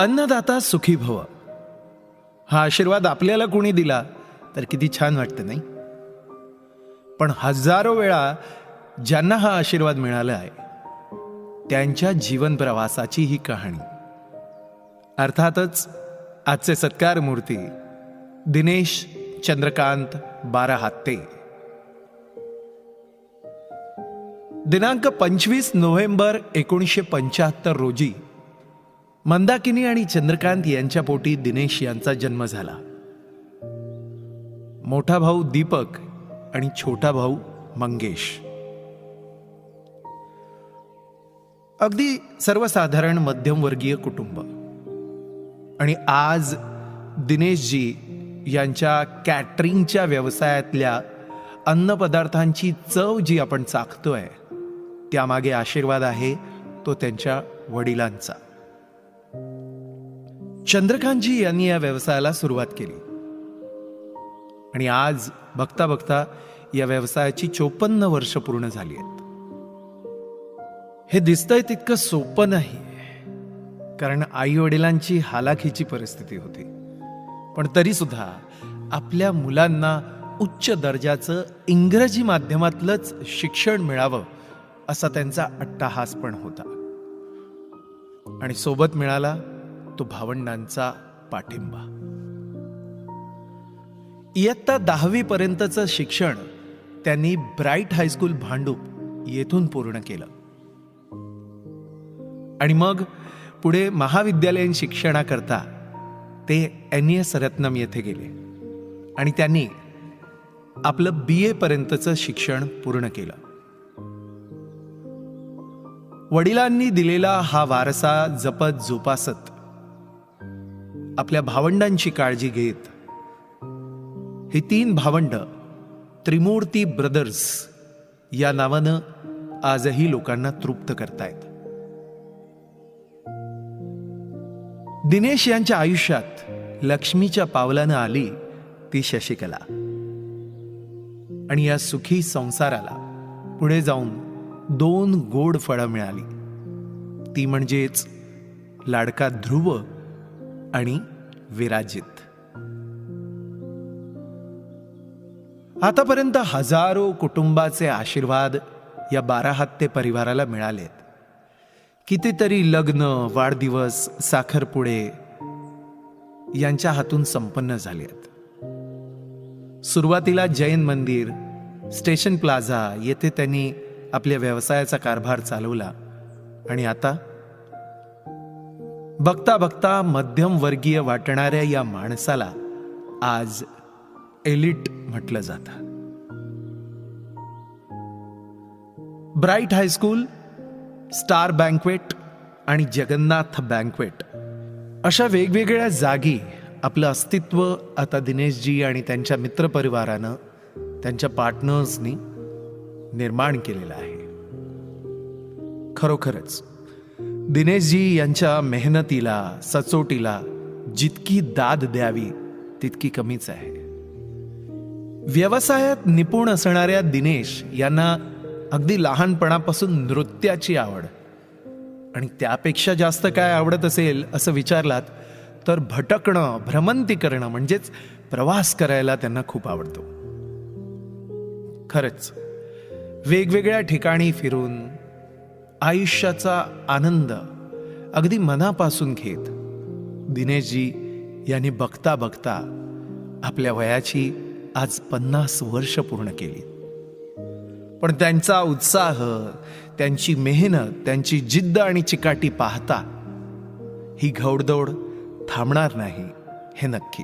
अन्नदाता सुखी भव हा आशीर्वाद आपल्याला कोणी दिला तर किती छान वाटतं नाही. पण हजारो वेळा ज्यांना हा आशीर्वाद मिळाला आहे त्यांच्या जीवन प्रवासाची ही कहाणी. अर्थातच आजचे सत्कार मूर्ती दिनेश चंद्रकांत बाराहाते. दिनांक 25 नोव्हेंबर 1975 रोजी मंदाकिनी आणि चंद्रकांत यांच्या पोटी दिनेश यांचा जन्म झाला. मोठा भाऊ दीपक आणि छोटा भाऊ मंगेश. अगदी सर्वसाधारण मध्यमवर्गीय कुटुंब. आणि आज दिनेशजी यांच्या कॅटरिंगच्या व्यवसायातल्या अन्नपदार्थांची चव जी आपण चाखतोय त्यामागे आशीर्वाद आहे तो त्यांच्या वडिलांचा. चंद्रकांतजी यांनी या व्यवसायाला सुरुवात केली आणि आज बघता बघता या व्यवसायाची 54 वर्ष पूर्ण झाली आहेत. हे दिसतंय तितकं सोपं नाही, कारण आई वडिलांची हालाखीची परिस्थिती होती. पण तरी सुद्धा आपल्या मुलांना उच्च दर्जाचं इंग्रजी माध्यमातलंच शिक्षण मिळावं असा त्यांचा अट्टाहास पण होता. आणि सोबत मिळाला तो भावंडांचा पाठिंबा. इयत्ता 10वी पर्यंतचं शिक्षण त्यांनी ब्राईट हायस्कूल भांडूप येथून पूर्ण केलं. आणि मग पुढे महाविद्यालयीन शिक्षणाकरता ते NES रत्नम येथे गेले आणि त्यांनी आपलं BA पर्यंतचं शिक्षण पूर्ण केलं. वडिलांनी दिलेला हा वारसा जपत जोपासत आपल्या भावंडांची काळजी घेत ही 3 भावंड त्रिमूर्ती ब्रदर्स या नावानं आजही लोकांना तृप्त करतायत. दिनेश यांच्या आयुष्यात लक्ष्मीच्या पावलानं आली ती शशिकला. आणि या सुखी संसाराला पुढे जाऊन 2 गोड फळं मिळाली. ती म्हणजेच लाडका ध्रुव आणि विराजित. आतापर्यंत हजारो कुटुंबाचे आशीर्वाद या बाराहाते परिवाराला मिळालेत. कितीतरी लग्न, वाढदिवस, साखरपुडे यांच्या हातून संपन्न झालेत. सुरुवातीला जैन मंदिर, स्टेशन प्लाझा येथे त्यांनी आपल्या व्यवसायाचा कारभार चालवला. आणि आता बघता बघता मध्यमवर्गीय वाटणाऱ्या या माणसाला आज एलिट म्हटलं जातं. ब्राईट हायस्कूल, स्टार बँक्वेट आणि जगन्नाथ बँक्वेट अशा वेगवेगळ्या जागी आपलं अस्तित्व आता दिनेशजी आणि त्यांच्या मित्रपरिवारानं, त्यांच्या पार्टनर्सनी निर्माण केलेलं आहे. खरोखरच दिनेशजी यांच्या मेहनतीला, सचोटीला जितकी दाद द्यावी तितकी कमीच आहे. व्यवसायात निपुण असणाऱ्या दिनेश यांना अगदी लहानपणापासून नृत्याची आवड, आणि त्यापेक्षा जास्त काय आवडत असेल असं विचारलात तर भटकणं, भ्रमंती करणं म्हणजेच प्रवास करायला त्यांना खूप आवडतो. खरंच वेगवेगळ्या ठिकाणी फिरून आयुष्याचा आनंद अगदी मनापासून घेत दिनेशजी यांनी बघता बघता आपल्या वयाची आज 50 वर्ष पूर्ण केली. पण त्यांचा उत्साह, त्यांची मेहनत, त्यांची जिद्द आणि चिकाटी पाहता ही घौडदौड थांबणार नाही हे नक्की.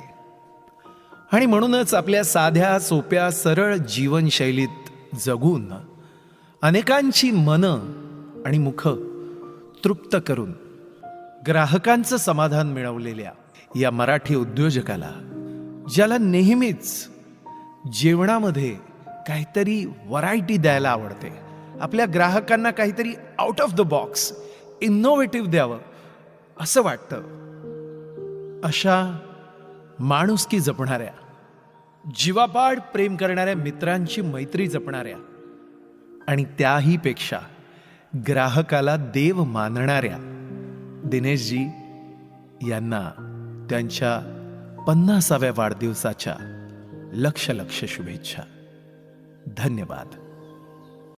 आणि म्हणूनच आपल्या साध्या सोप्या सरळ जीवनशैलीत जगून अनेकांची मनं आणि मुख तृप्त करून ग्राहकांचं समाधान मिळवलेल्या या मराठी उद्योजकाला, ज्याला नेहमीच जेवणामध्ये काहीतरी व्हरायटी द्यायला आवडते, आपल्या ग्राहकांना काहीतरी out of the box, innovative द्यावं असं वाटतं, अशा माणुसकी जपणाऱ्या, जीवापाड प्रेम करणाऱ्या मित्रांची मैत्री जपणाऱ्या आणि त्याही पेक्षा ग्राहकाला देव मानणाऱ्या दिनेशजी यांना त्यांच्या 50व्या वाढदिवसाच्या लक्ष शुभेच्छा. धन्यवाद.